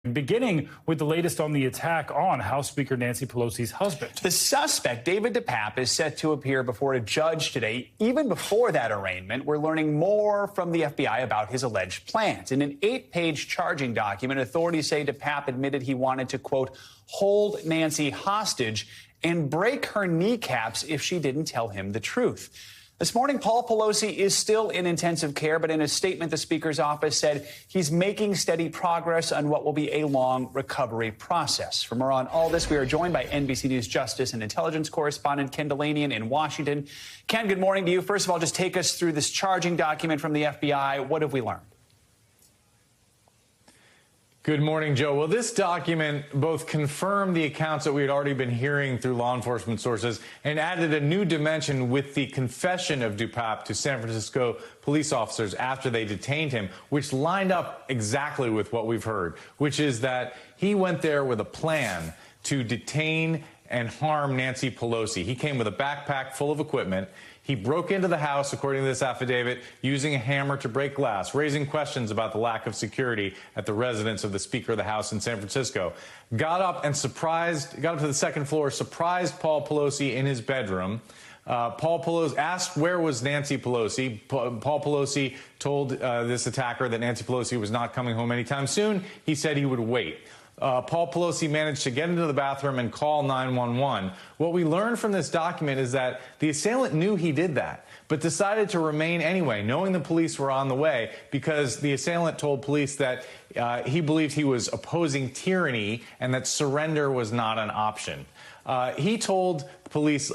Beginning with the latest on the attack on House Speaker Nancy Pelosi's husband. The suspect, David DePape, is set to appear before a judge today. Even before that arraignment, we're learning more from the FBI about his alleged plans. In an 8-page charging document, authorities say DePape admitted he wanted to, quote, hold Nancy hostage and break her kneecaps if she didn't tell him the truth. This morning, Paul Pelosi is still in intensive care, but in a statement, the Speaker's office said he's making steady progress on what will be a long recovery process. For more on all this, we are joined by NBC News Justice and Intelligence correspondent Ken Dilanian in Washington. Ken, good morning to you. First of all, just take us through this charging document from the FBI. What have we learned? Good morning, Joe. Well, this document both confirmed the accounts that we had already been hearing through law enforcement sources and added a new dimension with the confession of DePape to San Francisco police officers after they detained him, which lined up exactly with what we've heard, which is that he went there with a plan to detain and harm Nancy Pelosi. He came with a backpack full of equipment. He broke into the house, according to this affidavit, using a hammer to break glass, raising questions about the lack of security at the residence of the Speaker of the House in San Francisco. Got up to the second floor, surprised Paul Pelosi in his bedroom. Paul Pelosi asked where was Nancy Pelosi. Paul Pelosi told this attacker that Nancy Pelosi was not coming home anytime soon. He said he would wait. Paul Pelosi managed to get into the bathroom and call 911. What we learned from this document is that the assailant knew he did that, but decided to remain anyway, knowing the police were on the way, because the assailant told police that he believed he was opposing tyranny and that surrender was not an option. He told police,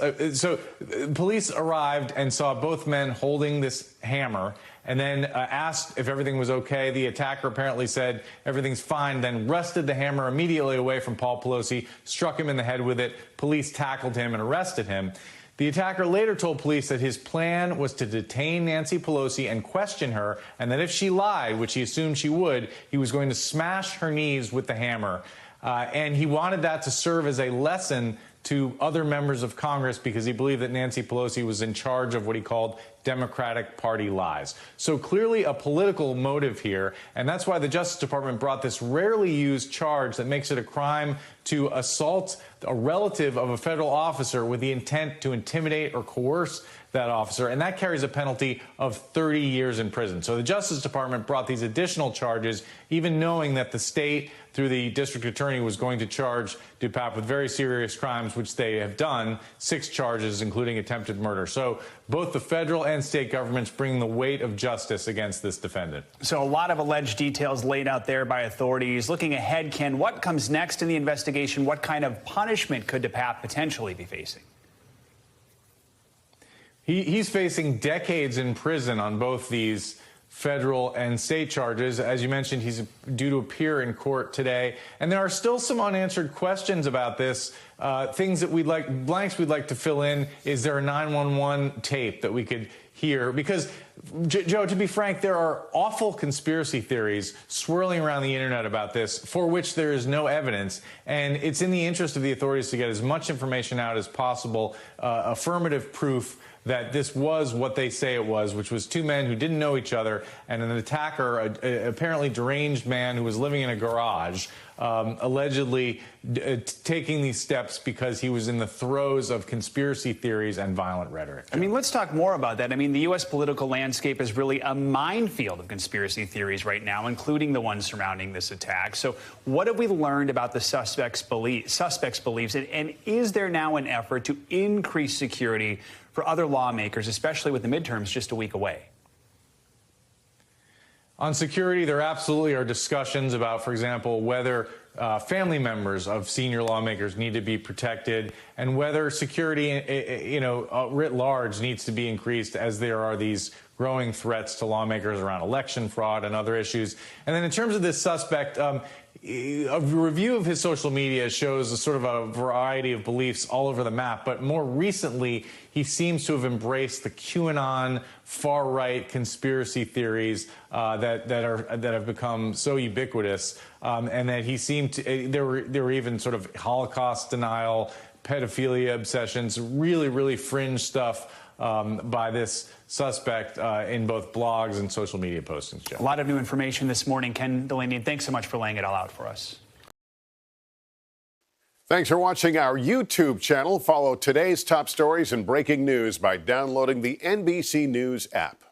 police arrived and saw both men holding this hammer and then asked if everything was okay. The attacker apparently said everything's fine, then wrested the hammer immediately away from Paul Pelosi, struck him in the head with it. Police tackled him and arrested him. The attacker later told police that his plan was to detain Nancy Pelosi and question her, and that if she lied, which he assumed she would, he was going to smash her knees with the hammer. And he wanted that to serve as a lesson to other members of Congress because he believed that Nancy Pelosi was in charge of what he called Democratic Party lies. So clearly a political motive here, and that's why the Justice Department brought this rarely used charge that makes it a crime to assault a relative of a federal officer with the intent to intimidate or coerce that officer, and that carries a penalty of 30 years in prison. So the Justice Department brought these additional charges, even knowing that the state, through the district attorney, was going to charge DePape with very serious crimes, which they have done, 6 charges, including attempted murder. So both the federal and state governments bring the weight of justice against this defendant. So a lot of alleged details laid out there by authorities. Looking ahead, Ken, what comes next in the investigation? What kind of punishment could DePape potentially be facing? He's facing decades in prison on both these federal and state charges. As you mentioned, he's due to appear in court today. And there are still some unanswered questions about this. Things that blanks we'd like to fill in. Is there a 911 tape that we could hear? Because, Joe, to be frank, there are awful conspiracy theories swirling around the internet about this for which there is no evidence. And it's in the interest of the authorities to get as much information out as possible, affirmative proof that this was what they say it was, which was 2 men who didn't know each other, and an attacker, a apparently deranged man who was living in a garage, allegedly taking these steps because he was in the throes of conspiracy theories and violent rhetoric. I mean, let's talk more about that. I mean, the U.S. political landscape is really a minefield of conspiracy theories right now, including the ones surrounding this attack. So what have we learned about the suspects' beliefs, and is there now an effort to increase security for other lawmakers, especially with the midterms just a week away? On security, there absolutely are discussions about, for example, whether family members of senior lawmakers need to be protected and whether security, writ large needs to be increased as there are these growing threats to lawmakers around election fraud and other issues. And then in terms of this suspect, a review of his social media shows a sort of a variety of beliefs all over the map, but more recently, he seems to have embraced the QAnon far-right conspiracy theories that have become so ubiquitous, and that he seemed to there were even sort of Holocaust denial, pedophilia obsessions, really fringe stuff by this suspect in both blogs and social media postings, Joe. A lot of new information this morning. Ken Dilanian, thanks so much for laying it all out for us. Thanks for watching our YouTube channel. Follow today's top stories and breaking news by downloading the NBC News app.